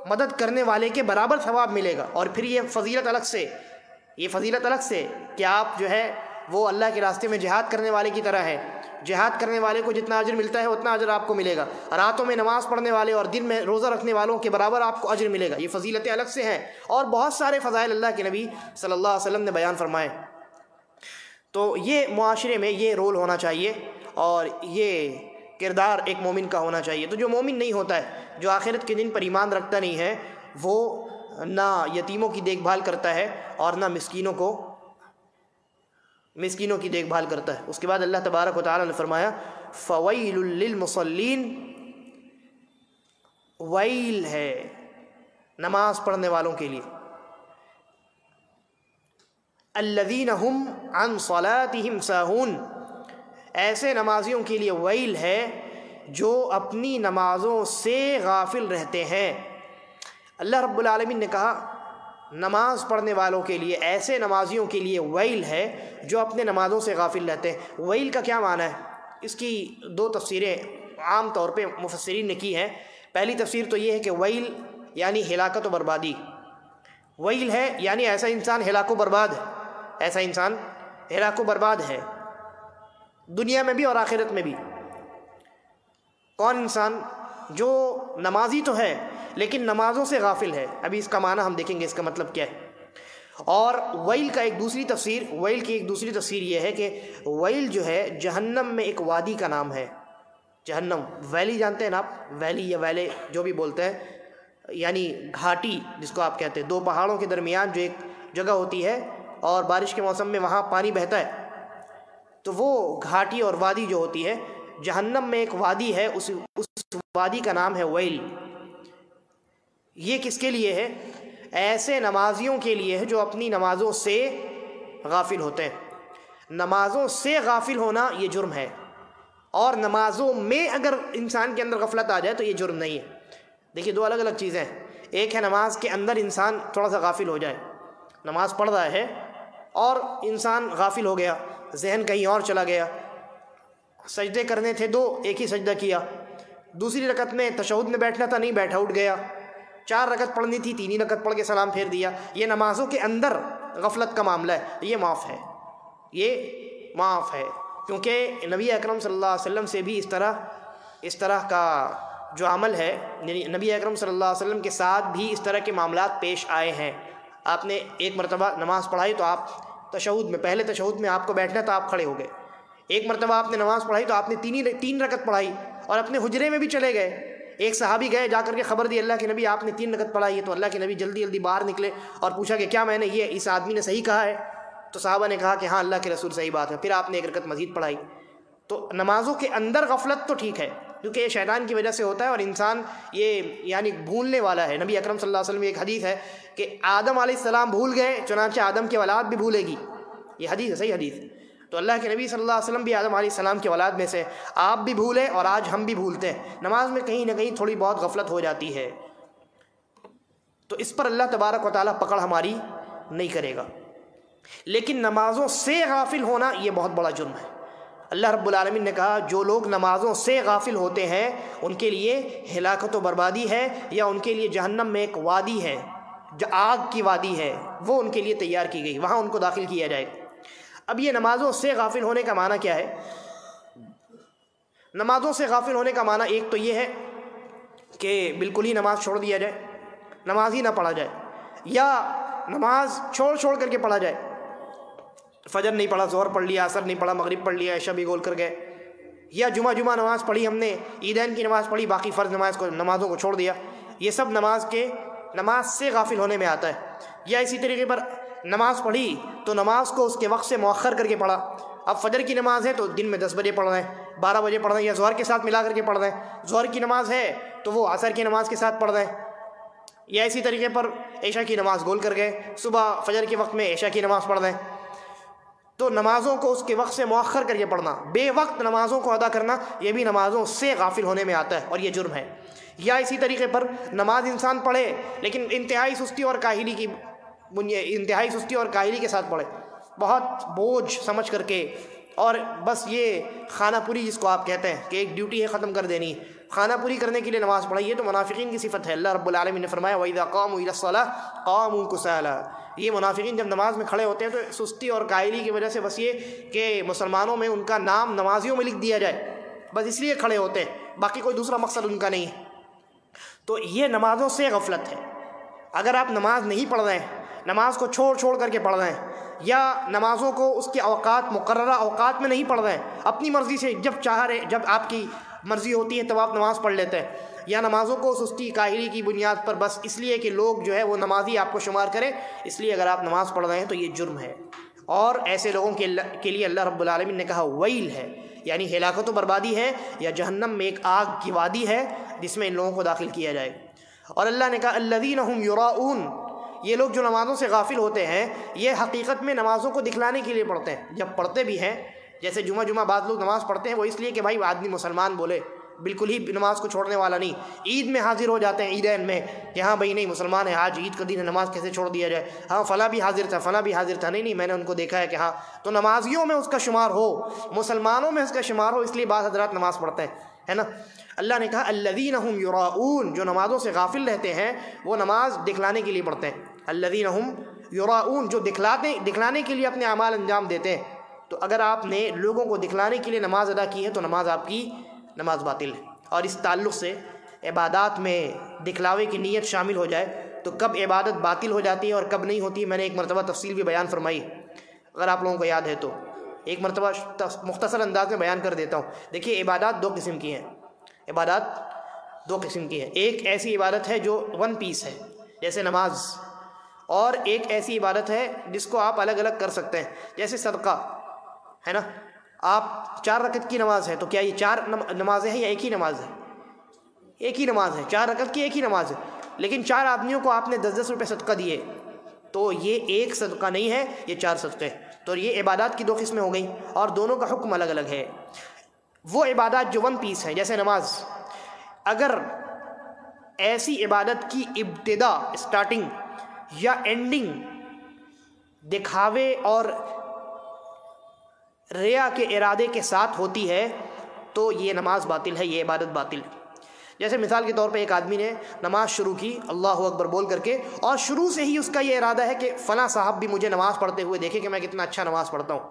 مدد کرنے والے کے برابر ثواب ملے گا۔ اور پھر یہ فضیلت الگ سے کہ آپ جو ہے وہ اللہ کے راستے میں جہاد کرنے والے کی طرح ہے، جہاد کرنے والے کو جتنا اجر ملتا ہے اتنا اجر آپ کو ملے گا، راتوں میں نماز پڑھنے والے اور دن میں روزہ رکھنے والوں کے برابر آپ کو اجر ملے گا۔ یہ فضیلتیں الگ سے ہیں، اور بہت سارے فضائل اللہ کے نبی صلی اللہ علیہ وسلم نے بیان فرمائے۔ تو یہ معاشرے میں یہ رول ہونا چاہیے اور یہ کردار ایک مومن کا ہونا چاہیے۔ تو جو مومن نہیں ہوتا ہے، جو آخرت کے دن پر ایمان رکھتا نہیں ہے، وہ نہ یتیموں کی دیکھ بھال کرتا ہے اور نہ مسکینوں کی دیکھ بھال کرتا ہے۔ اس کے بعد اللہ تبارک و تعالیٰ نے فرمایا فویل للمصلین، ویل ہے نماز پڑھنے والوں کے لیے، الذین هم عن صلاتهم ساہون، ایسے نمازیوں کے لیے ویل ہے جو اپنی نمازوں سے غافل رہتے ہیں۔ اللہ رب العالمین نے کہا نماز پڑھنے والوں کے لیے، ایسے نمازیوں کے لیے ویل ہے جو اپنے نمازوں سے غافل رہتے ہیں۔ ویل کا کیا معنی ہے؟ اس کی دو تفسیریں عام طور پہ مفسرین نے کی ہیں۔ پہلی تفسیر تو یہ ہے کہ ویل یعنی ہلاکت و بربادی، ویل ہے یعنی ایسا انسان ہلاک و برباد ہے، ایسا انسان ہلاک و برباد ہے دنیا میں بھی اور آخرت میں بھی۔ کون انسان؟ جو نمازی تو ہے لیکن نمازوں سے غافل ہے۔ ابھی اس کا معنی ہم دیکھیں گے اس کا مطلب کیا ہے۔ اور ویل کی ایک دوسری تفسیر یہ ہے کہ ویل جو ہے جہنم میں ایک وادی کا نام ہے۔ جہنم، ویلی جانتے ہیں نا آپ، ویلی یا ویلے جو بھی بولتے ہیں، یعنی گھاٹی جس کو آپ کہتے ہیں، دو پہاڑوں کے درمیان جو ایک جگہ ہوتی ہے اور بارش کے موسم میں وہاں پانی بہتا ہے، تو وہ گھاٹی اور وادی جو ہوتی ہے، جہنم میں ایک وادی ہے، اس وادی کا نام ہے ویل۔ یہ کس کے لیے ہے؟ ایسے نمازیوں کے لیے ہے جو اپنی نمازوں سے غافل ہوتے ہیں۔ نمازوں سے غافل ہونا یہ جرم ہے، اور نمازوں میں اگر انسان کے اندر غفلت آ جائے تو یہ جرم نہیں ہے۔ دیکھیے دو الگ الگ چیزیں ہیں۔ ایک ہے نماز کے اندر انسان تھوڑا سا غافل ہو جائے، نماز پڑھ رہا ہے اور انسان غافل ہو گیا، ذہن کہیں اور چلا گیا، سجدے کرنے تھے دو، ایک ہی سجدہ کیا، دوسری رکعت میں تشہد میں بیٹھنا تھا نہیں بیٹھا، اٹھ گیا، 4 رکعت پڑھنی تھی 3 ہی رکعت پڑھ کے سلام پھیر دیا۔ یہ نمازوں کے اندر غفلت کا معاملہ ہے، یہ معاف ہے، یہ معاف ہے، کیونکہ نبی اکرم صلی اللہ علیہ وسلم سے بھی اس طرح کا جو عمل ہے، یعنی نبی اکرم صلی اللہ علیہ وسلم کے ساتھ بھی اس طرح کے معاملات پیش آئے ہیں۔ آپ نے ایک مرتبہ نماز پڑھائی تو آپ تشہد میں، پہلے تشہد میں آپ کو بیٹھنا تھا، آپ کھڑے ہو گئے۔ ایک مرتبہ آپ نے نماز پڑھائی تو آپ نے 3 رکعت پڑھائی اور اپنے حجرے میں بھی چلے گئے۔ ایک صحابی گئے، جا کر کے خبر دی اللہ کے نبی آپ نے 3 رکعت پڑھائی ہے، تو اللہ کے نبی جلدی جلدی باہر نکلے اور پوچھا کہ کیا میں نے یہ اس آدمی نے صحیح کہا ہے؟ تو صحابہ نے کہا کہ ہاں اللہ کے رسول صحیح بات ہے۔ پھر آپ نے 1 رکعت مزید پڑھائی۔ تو نمازوں کے اندر غفلت تو ٹھیک ہے، کیونکہ یہ شیطان کی وجہ سے ہوتا ہے اور انسان یہ یعنی بھولنے والا ہے۔ نبی اکرم صلی اللہ علیہ وسلم ایک حدیث ہے کہ آدم علیہ السلام بھول گئے، چنانچہ آدم کی اولاد بھی بھولے گی، یہ حدیث ہے، صحیح حدیث ہے۔ تو اللہ کے نبی صلی اللہ علیہ وسلم بھی آدم علیہ السلام کی اولاد میں سے، آپ بھی بھولے اور آج ہم بھی بھولتے ہیں۔ نماز میں کہیں نہ کہیں تھوڑی بہت غفلت ہو جاتی ہے، تو اس پر اللہ تبارک و تعالیٰ پکڑ ہماری نہیں کرے گا۔ لیکن نمازوں سے غافل ہونا یہ بہت بڑا جرم ہے۔ اللہ رب العالمین نے کہا جو لوگ نمازوں سے غافل ہوتے ہیں ان کے لیے ہلاکت و بربادی ہے، یا ان کے لیے جہنم میں ایک وادی ہے، جو آگ کی وادی ہے، وہ ان کے لیے تیار کی گئی، وہاں ان کو داخل کیا جائے گا۔ اب یہ نمازوں سے غافل ہونے کا معنی کیا ہے؟ نمازوں سے غافل ہونے کا معنی ایک تو یہ ہے کہ بالکل ہی نماز چھوڑ دیا جائے، نماز ہی نہ پڑھا جائے، یا نماز چھوڑ کر کے پڑھا جائے، فجر نہیں پڑھا، ظہر پڑھ لیا، عصر نہیں پڑھا، مغرب پڑھ لیا، عشاء بھی گول کر گئے، یا جمعہ نماز پڑھی ہم نے، عیدین کی نماز پڑھی، باقی فرض نمازوں کو چھوڑ دیا، یہ سب نماز سے غافل ہونے میں آتا ہے۔ یا اسی طریقے پر نماز پڑھی تو نماز کو اس کے وقت سے مؤخر کر کے پڑھا۔ اب فجر کی نماز ہے تو دن میں 10 بجے پڑھ رہے ہیں، 12 بجے پڑھ رہے ہیں، یا ظہر کے ساتھ ملا کر کے پڑھ رہے ہیں۔ ظہر کی نماز ہے تو وہ عصر کی نماز کے ساتھ پڑھ رہے ہیں، یا اسی طریقے پر عشاء کی نماز گول کر گئے، صبح فجر کے وقت میں عشاء کی نماز پڑھ رہے ہیں۔ تو نمازوں کو اس کے وقت سے مؤخر کر کے پڑھنا، بے وقت نمازوں کو ادا کرنا، یہ بھی نمازوں سے غافل ہونے میں آتا ہے اور یہ جرم ہے۔ یا اسی طریقے پر نماز انسان پڑھے لیکن انتہائی سستی اور کاہلی کے ساتھ پڑھے، بہت بوجھ سمجھ کر کے، اور بس یہ خانہ پوری جس کو آپ کہتے ہیں کہ ایک ڈیوٹی ہے ختم کر دینی، خانہ پوری کرنے کے لیے نماز پڑھائی، یہ تو منافقین کی صفت ہے۔ اللہ رب العالمین نے فرمایا وَإِذَا قَامُوا إِلَى الصَّلَاةِ قَامُوا كُسَالَىٰ، یہ منافقین جب نماز میں کھڑے ہوتے ہیں تو سستی اور کاہلی کی وجہ سے بس یہ کہ مسلمانوں میں ان کا نام نمازیوں میں لکھ دیا جائے، بس اس لیے کھڑے ہوتے ہیں، باقی کوئی دوسرا مقصد ان کا نہیں ہے۔ تو یہ نمازوں سے غفلت ہے۔ اگر آپ نماز نہیں پڑھ رہے ہیں، نماز کو چھوڑ کر کے پڑھ رہے ہیں، یا نمازوں کو اس کے مقررہ اوقات میں نہیں پڑھ رہے ہیں، اپنی مرضی سے جب چاہ رہے، جب آپ کی مرضی ہوتی ہے تب آپ نماز پڑھ لیتے ہیں، یا نمازوں کو سستی کاہلی کی بنیاد پر بس اس لیے کہ لوگ جو ہے وہ نمازی آپ کو شمار کریں، اس لیے اگر آپ نماز پڑھ رہے ہیں تو یہ جرم ہے، اور ایسے لوگوں کے لیے اللہ رب العالمین نے کہا ویل ہے، یعنی ہلاکت و بربادی ہے، یا جہنم میں ایک آگ کی وادی ہے جس میں ان لوگوں کو داخل کیا جائے گا۔ اور اللہ نے کہا الذین هم یراؤون، یہ لوگ جو نمازوں سے غافل ہوتے ہیں یہ حقیقت میں نمازوں کو دکھلانے کے لیے پڑھتے ہیں، جب پڑھتے بھی ہیں جیسے جمعہ بعض لوگ نماز پڑھتے ہیں وہ اس لیے کہ بھائی آدمی مسلمان بولے، بالکل ہی نماز کو چھوڑنے والا نہیں، عید میں حاضر ہو جاتے ہیں عیدین میں کہ ہاں بھائی نہیں مسلمان ہے، آج عید کا دن ہے، نماز کیسے چھوڑ دیا جائے، ہاں فلاں بھی حاضر تھا فلاں بھی حاضر تھا، نہیں میں نے ان کو دیکھا ہے کہ ہاں، تو نمازیوں میں اس کا شمار ہو، مسلمانوں میں اس کا شمار ہو، اس لیے بعض حضرات نماز پڑھتے ہیں، ہے نا۔ اللہ نے کہا الذین هم یراؤون، جو نمازوں سے غافل رہتے ہیں وہ نماز دکھلانے کے لیے پڑھتے ہیں، الذین هم یراؤون، جو دکھلانے کے لیے اپنے اعمال انجام دیتے ہیں۔ تو اگر آپ نے لوگوں کو دکھلانے کے لیے نماز ادا کی ہے تو نماز آپ کی نماز باطل ہے۔ اور اس تعلق سے عبادات میں دکھلاوے کی نیت شامل ہو جائے تو کب عبادت باطل ہو جاتی ہے اور کب نہیں ہوتی، میں نے ایک مرتبہ تفصیل بھی بیان فرمائی، اگر آپ لوگوں کو یاد ہے تو ایک مرتبہ مختصر انداز میں بیان کر دیتا ہوں۔ دیکھیے عبادات دو قسم کی ہیں، عبادات دو قسم کی ہیں، ایک ایسی عبادت ہے جو ون پیس ہے جیسے نماز، اور ایک ایسی عبادت ہے جس کو آپ الگ الگ کر سکتے ہیں جیسے صدقہ، ہے نا۔ آپ 4 رکعت کی نماز ہے تو کیا یہ 4 نمازیں ہیں یا ایک ہی نماز ہے؟ ایک ہی نماز ہے، 4 رکعت کی ایک ہی نماز ہے، لیکن 4 آدمیوں کو آپ نے 10-10 روپے صدقہ دیے تو یہ ایک صدقہ نہیں ہے، یہ 4 صدقے ہیں۔ تو یہ عبادات کی 2 قسمیں ہو گئیں اور دونوں کا حکم الگ الگ ہے۔ وہ عبادات جو ون پیس ہیں جیسے نماز، اگر ایسی عبادت کی ابتدا اسٹارٹنگ یا اینڈنگ دکھاوے اور ریا کے ارادے کے ساتھ ہوتی ہے تو یہ نماز باطل ہے، یہ عبادت باطل ہے۔ جیسے مثال کے طور پہ ایک آدمی نے نماز شروع کی اللہ اکبر بول کر کے، اور شروع سے ہی اس کا یہ ارادہ ہے کہ فلاں صاحب بھی مجھے نماز پڑھتے ہوئے دیکھے کہ میں کتنا اچھا نماز پڑھتا ہوں،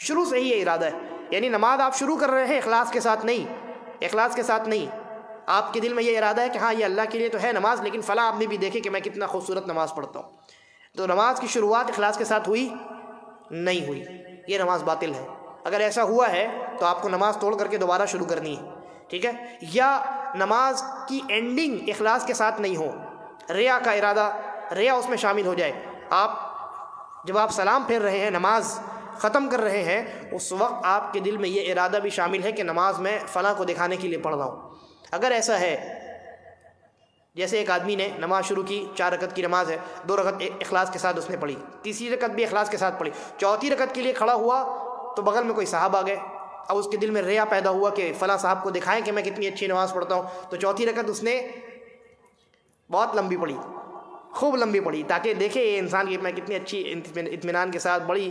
شروع سے ہی یہ ارادہ ہے، یعنی نماز آپ شروع کر رہے ہیں اخلاص کے ساتھ نہیں، آپ کے دل میں یہ ارادہ ہے کہ ہاں یہ اللہ کے لیے تو ہے نماز، لیکن فلاں آدمی بھی دیکھے کہ میں کتنا خوبصورت نماز پڑھتا ہوں، تو نماز کی شروعات اخلاص کے ساتھ ہوئی نہیں ہوئی، یہ نماز باطل ہے۔ اگر ایسا ہوا ہے تو آپ کو نماز توڑ کر کے دوبارہ شروع کرنی ہے، ٹھیک ہے۔ یا نماز کی اینڈنگ اخلاص کے ساتھ نہیں ہو، ریا کا ارادہ، ریا اس میں شامل ہو جائے، جب آپ سلام پھیر رہے ہیں نماز ختم کر رہے ہیں اس وقت آپ کے دل میں یہ ارادہ بھی شامل ہے کہ نماز میں فلاں کو دکھانے کے لیے پڑھ رہا ہوں۔ اگر ایسا ہے، جیسے ایک آدمی نے نماز شروع کی، 4 رکعت کی نماز ہے، 2 رکعت اخلاص کے ساتھ اس نے پڑھی، تیسری رکعت بھی اخلاص کے ساتھ پڑھی، چوتھی رکعت کے لیے کھڑا ہوا تو بغل میں کوئی صاحب آ گئے، اب اس کے دل میں ریا پیدا ہوا کہ فلاں صاحب کو دکھائیں کہ میں کتنی اچھی نماز پڑھتا ہوں، تو چوتھی رکعت اس نے بہت لمبی پڑھی، خوب لمبی پڑھی، تاکہ دیکھے یہ انسان کہ میں کتنی اچھی اطمینان کے ساتھ بڑی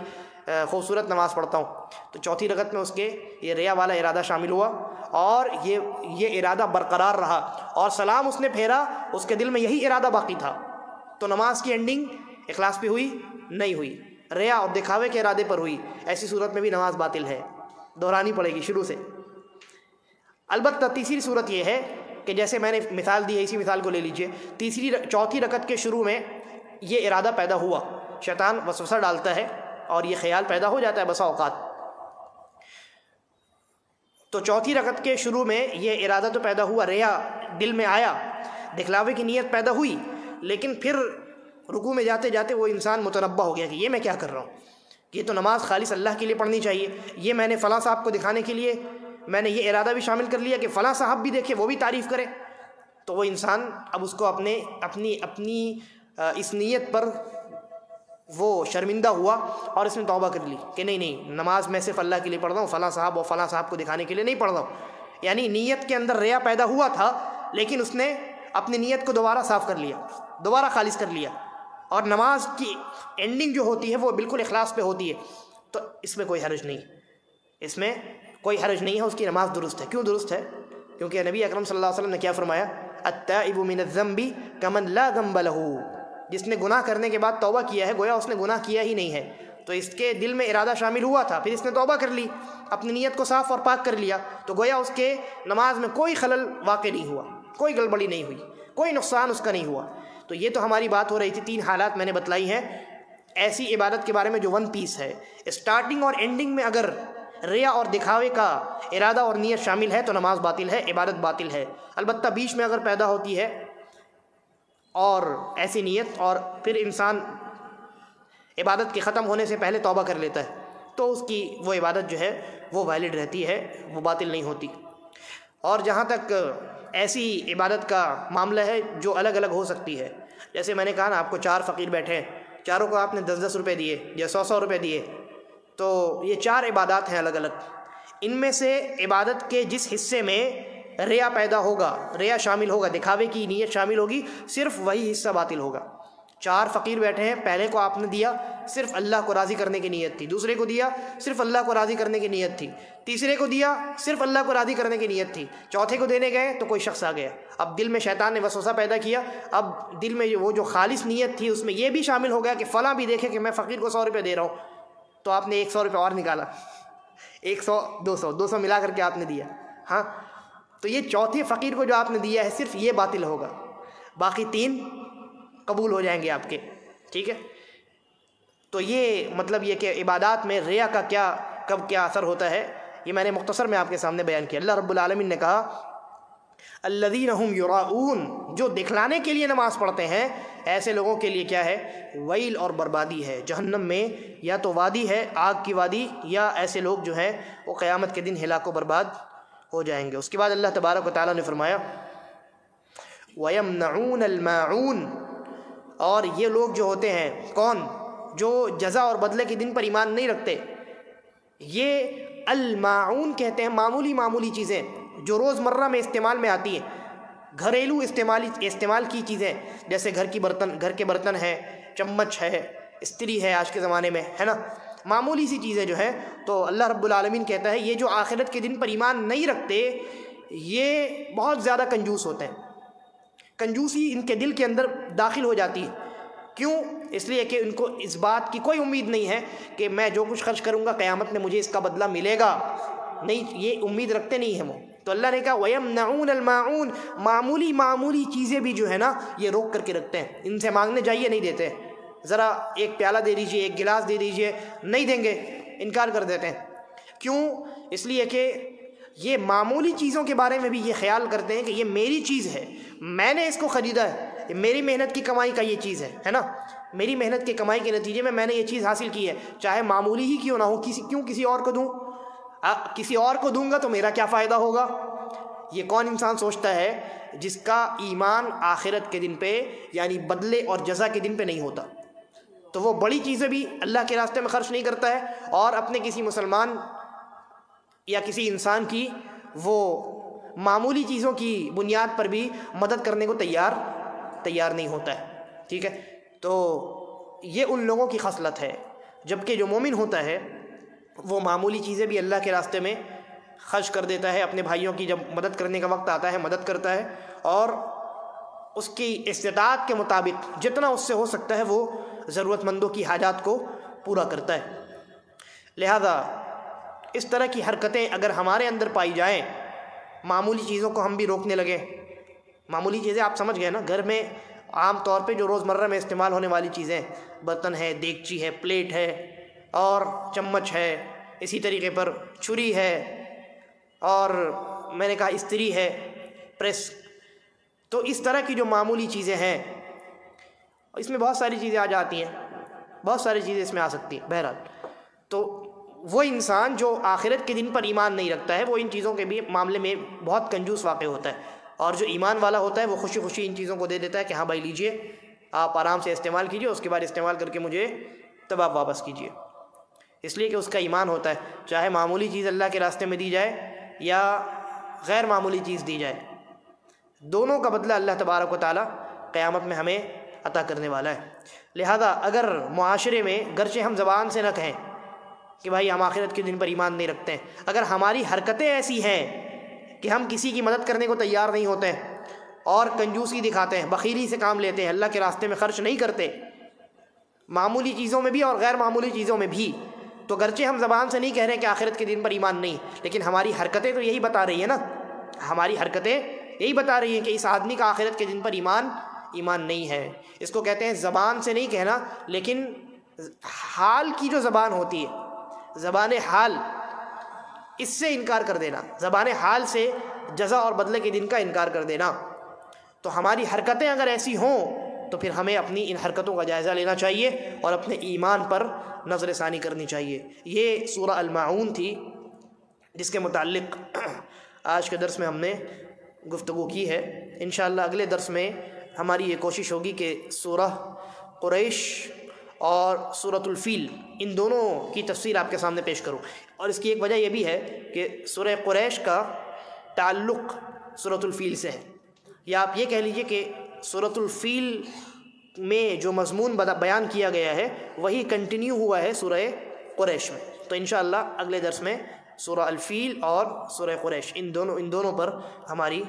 خوبصورت نماز پڑھتا ہوں۔ تو چوتھی رکعت میں اس کے یہ ریا والا ارادہ شامل ہوا اور یہ ارادہ برقرار رہا، اور سلام اس نے پھیرا اس کے دل میں یہی ارادہ باقی تھا، تو نماز کی اینڈنگ اخلاص پہ ہوئی نہیں ہوئی، ریا اور دکھاوے کے ارادے پر ہوئی، ایسی صورت میں بھی نماز باطل ہے، دہرانی پڑے گی شروع سے۔ البتہ تیسری صورت یہ ہے کہ جیسے میں نے مثال دی ہے، اسی مثال کو لے لیجئے، چوتھی رکعت کے شروع میں یہ ارادہ پیدا ہوا، شیطان وسوسہ ڈالتا ہے اور یہ خیال پیدا ہو جاتا ہے بسا اوقات، تو چوتھی رکعت کے شروع میں یہ ارادہ تو پیدا ہوا، ریا دل میں آیا، دکھلاوے کی نیت پیدا ہوئی، لیکن پھر رکوع میں جاتے جاتے وہ انسان متنبہ ہو گیا کہ یہ میں کیا کر رہا ہوں، یہ تو نماز خالص اللہ کے لیے پڑھنی چاہیے، یہ میں نے فلاں صاحب کو دکھانے کے لیے میں نے یہ ارادہ بھی شامل کر لیا کہ فلاں صاحب بھی دیکھے وہ بھی تعریف کرے، تو وہ انسان اب اس کو اپنی اس نیت پر وہ شرمندہ ہوا اور اس نے توبہ کر لی کہ نہیں نماز میں صرف اللہ کے لیے پڑھ رہا ہوں، فلاں صاحب اور فلاں صاحب کو دکھانے کے لیے نہیں پڑھ رہا ہوں، یعنی نیت کے اندر ریا پیدا ہوا تھا لیکن اس نے اپنی نیت کو دوبارہ صاف کر لیا، دوبارہ خالص کر لیا، اور نماز کی اینڈنگ جو ہوتی ہے وہ بالکل اخلاص پہ ہوتی ہے، تو اس میں کوئی حرج نہیں، اس میں کوئی حرج نہیں ہے، اس کی نماز درست ہے۔ کیوں درست ہے؟ کیونکہ نبی اکرم صلی اللہ علیہ وسلم نے کیا فرمایا، التائب من الذنب کمن لا ذنب له، جس نے گناہ کرنے کے بعد توبہ کیا ہے گویا اس نے گناہ کیا ہی نہیں ہے، تو اس کے دل میں ارادہ شامل ہوا تھا، پھر اس نے توبہ کر لی، اپنی نیت کو صاف اور پاک کر لیا، تو گویا اس کے نماز میں کوئی خلل واقع نہیں ہوا، کوئی گڑبڑی نہیں ہوئی، کوئی نقصان اس کا نہیں ہوا۔ تو یہ تو ہماری بات ہو رہی تھی، 3 حالات میں نے بتلائی ہیں ایسی عبادت کے بارے میں جو ون پیس ہے، اسٹارٹنگ اور اینڈنگ میں اگر ریا اور دکھاوے کا ارادہ اور نیت شامل ہے تو نماز باطل ہے، عبادت باطل ہے۔ البتہ بیچ میں اگر پیدا ہوتی ہے اور ایسی نیت اور پھر انسان عبادت کے ختم ہونے سے پہلے توبہ کر لیتا ہے تو اس کی وہ عبادت جو ہے وہ ویلڈ رہتی ہے، وہ باطل نہیں ہوتی۔ اور جہاں تک ایسی عبادت کا معاملہ ہے جو الگ الگ ہو سکتی ہے، جیسے میں نے کہا نا آپ کو 4 فقیر بیٹھے ہیں، چاروں کو آپ نے 10-10 روپے دیے یا 100-100 روپے دیے، تو یہ 4 عبادات ہیں الگ الگ۔ ان میں سے عبادت کے جس حصے میں ریا پیدا ہوگا، ریا شامل ہوگا، دکھاوے کی نیت شامل ہوگی، صرف وہی حصہ باطل ہوگا۔ 4 فقیر بیٹھے ہیں، پہلے کو آپ نے دیا صرف اللہ کو راضی کرنے کی نیت تھی، دوسرے کو دیا صرف اللہ کو راضی کرنے کی نیت تھی، تیسرے کو دیا صرف اللہ کو راضی کرنے کی نیت تھی، چوتھے کو دینے گئے تو کوئی شخص آ گیا، اب دل میں شیطان نے وسوسہ پیدا کیا، اب دل میں وہ جو خالص نیت تھی اس میں یہ بھی شامل ہو گیا کہ فلاں بھی دیکھے کہ میں فقیر کو 100 روپے دے رہا ہوں، تو آپ نے 100 روپے اور نکالا، 100 200 ملا کر کے آپ نے دیا، ہاں، تو یہ چوتھے فقیر کو جو آپ نے دیا ہے صرف یہ باطل ہوگا، باقی 3 قبول ہو جائیں گے آپ کے، ٹھیک ہے۔ تو یہ مطلب یہ کہ عبادات میں ریا کا کب کیا اثر ہوتا ہے یہ میں نے مختصر میں آپ کے سامنے بیان کیا۔ اللہ رب العالمین نے کہا الذین هم یراؤون، جو دکھلانے کے لیے نماز پڑھتے ہیں، ایسے لوگوں کے لیے کیا ہے؟ ویل اور بربادی ہے، جہنم میں یا تو وادی ہے، آگ کی وادی، یا ایسے لوگ جو ہیں وہ قیامت کے دن ہلاک و برباد ہو جائیں گے۔ اس کے بعد اللہ تبارک و تعالیٰ نے فرمایا وَيَمْنَعُونَ الْمَاعُونَ، اور یہ لوگ جو ہوتے ہیں کون؟ جو جزا اور بدلے کے دن پر ایمان نہیں رکھتے، یہ الماعون کہتے ہیں معمولی چیزیں جو روز مرہ میں استعمال میں آتی ہیں، گھریلو استعمال کی چیزیں، جیسے گھر کے برتن ہے، چمچ ہے، استری ہے آج کے زمانے میں، ہے نا، معمولی سی چیزیں جو ہیں، تو اللہ رب العالمین کہتا ہے یہ جو آخرت کے دن پر ایمان نہیں رکھتے یہ بہت زیادہ کنجوس ہوتے ہیں، کنجوسی ان کے دل کے اندر داخل ہو جاتی ہے۔ کیوں؟ اس لیے کہ ان کو اس بات کی کوئی امید نہیں ہے کہ میں جو کچھ خرچ کروں گا قیامت میں مجھے اس کا بدلہ ملے گا، نہیں، یہ امید رکھتے نہیں ہیں وہ۔ تو اللہ نے کہا وَيَمْنَعُونَ الْمَاعُونَ، معمولی چیزیں بھی جو ہے نا یہ روک کر کے رکھتے ہیں، ان سے مانگنے جائیے نہیں دیتے، ذرا ایک پیالہ دے دیجئے، ایک گلاس دے دیجئے، نہیں دیں گے، انکار کر دیتے ہیں۔ کیوں؟ اس لیے کہ یہ معمولی چیزوں کے بارے میں بھی یہ خیال کرتے ہیں کہ یہ میری چیز ہے، میں نے اس کو خریدا ہے، یہ میری محنت کی کمائی کا یہ چیز ہے نا، میری محنت کی کمائی کے نتیجے میں نے یہ چیز حاصل کی ہے، چاہے معمولی ہی کیوں نہ ہو، کیوں کسی اور کو دوں؟ کسی اور کو دوں گا تو میرا کیا فائدہ ہوگا؟ یہ کون انسان سوچتا ہے جس کا ایمان آخرت کے دن پہ یعنی بدلے اور جزا کے دن پہ نہیں ہوتا؟ تو وہ بڑی چیزیں بھی اللہ کے راستے میں خرچ نہیں کرتا ہے، اور اپنے کسی مسلمان یا کسی انسان کی وہ معمولی چیزوں کی بنیاد پر بھی مدد کرنے کو تیار نہیں ہوتا ہے، ٹھیک ہے۔ تو یہ ان لوگوں کی خصلت ہے، جبکہ جو مومن ہوتا ہے وہ معمولی چیزیں بھی اللہ کے راستے میں خرچ کر دیتا ہے، اپنے بھائیوں کی جب مدد کرنے کا وقت آتا ہے مدد کرتا ہے، اور اس کی استطاعت کے مطابق جتنا اس سے ہو سکتا ہے وہ ضرورت مندوں کی حاجات کو پورا کرتا ہے۔ لہذا اس طرح کی حرکتیں اگر ہمارے اندر پائی جائیں، معمولی چیزوں کو ہم بھی روکنے لگیں، معمولی چیزیں آپ سمجھ گئے نا، گھر میں عام طور پہ جو روزمرہ میں استعمال ہونے والی چیزیں، برتن ہے، دیگچی ہے، پلیٹ ہے اور چمچ ہے، اسی طریقے پر چھری ہے، اور میں نے کہا استری ہے، پریس، تو اس طرح کی جو معمولی چیزیں ہیں، اس میں بہت ساری چیزیں آ جاتی ہیں، بہت ساری چیزیں اس میں آ سکتی ہیں۔ بہرحال تو وہ انسان جو آخرت کے دن پر ایمان نہیں رکھتا ہے وہ ان چیزوں کے بھی معاملے میں بہت کنجوس واقع ہوتا ہے، اور جو ایمان والا ہوتا ہے وہ خوشی خوشی ان چیزوں کو دے دیتا ہے کہ ہاں بھائی لیجئے، آپ آرام سے استعمال کیجئے، اس کے بعد استعمال کر کے مجھے تب آپ واپس کیجئے، اس لیے کہ اس کا ایمان ہوتا ہے، چاہے معمولی چیز اللہ کے راستے میں دی جائے یا غیر معمولی چیز دی جائے، دونوں کا بدلہ اللہ تبارک و تعالیٰ قیامت میں ہمیں عطا کرنے والا ہے۔ لہذا اگر معاشرے میں گرچہ ہم زبان سے نہ کہیں کہ بھائی ہم آخرت کے دن پر ایمان نہیں رکھتے ہیں، اگر ہماری حرکتیں ایسی ہیں کہ ہم کسی کی مدد کرنے کو تیار نہیں ہوتے ہیں اور کنجوسی دکھاتے ہیں، بخیلی سے کام لیتے ہیں، اللہ کے راستے میں خرچ نہیں کرتے، معمولی چیزوں میں بھی اور غیر معمولی چیزوں میں بھی، تو گرچہ ہم زبان سے نہیں کہہ رہے کہ آخرت کے دن پر ایمان نہیں، لیکن ہماری حرکتیں تو یہی بتا رہی ہیں نا، ہماری حرکتیں یہی بتا رہی ہیں کہ اس آدمی کا آخرت کے دن پر ایمان نہیں ہے۔ اس کو کہتے ہیں زبان سے نہیں کہنا، لیکن حال کی جو زبان ہوتی ہے، زبان حال، اس سے انکار کر دینا، زبان حال سے جزا اور بدلے کے دن کا انکار کر دینا۔ تو ہماری حرکتیں اگر ایسی ہوں تو پھر ہمیں اپنی ان حرکتوں کا جائزہ لینا چاہیے اور اپنے ایمان پر نظر ثانی کرنی چاہیے۔ یہ سورہ الماعون تھی جس کے متعلق آج کے درس میں ہم نے گفتگو کی ہے۔ انشاءاللہ اگلے درس میں ہماری یہ کوشش ہوگی کہ سورہ قریش اور سورۃ الفیل ان دونوں کی تفصیل آپ کے سامنے پیش کروں، اور اس کی ایک وجہ یہ بھی ہے کہ سورہ قریش کا تعلق سورۃ الفیل سے ہے، یا آپ یہ کہہ لیجئے کہ سورۃ الفیل میں جو مضمون بیان کیا گیا ہے وہی کنٹینیو ہوا ہے سورہ قریش میں۔ تو انشاءاللہ اگلے درس میں سورہ الفیل اور سورہ قریش ان دونوں پر ہماری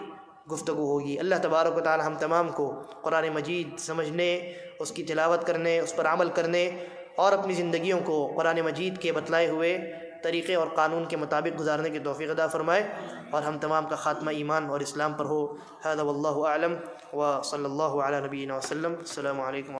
گفتگو ہوگی۔ اللہ تبارک و تعالی ہم تمام کو قرآن مجید سمجھنے، اس کی تلاوت کرنے، اس پر عمل کرنے اور اپنی زندگیوں کو قرآن مجید کے بتلائے ہوئے طریقے اور قانون کے مطابق گزارنے کی توفیق عطا فرمائے، اور ہم تمام کا خاتمہ ایمان اور اسلام پر ہو۔ ھذا واللہ اعلم وصلی اللہ علی نبینا وسلم۔ السلام علیکم۔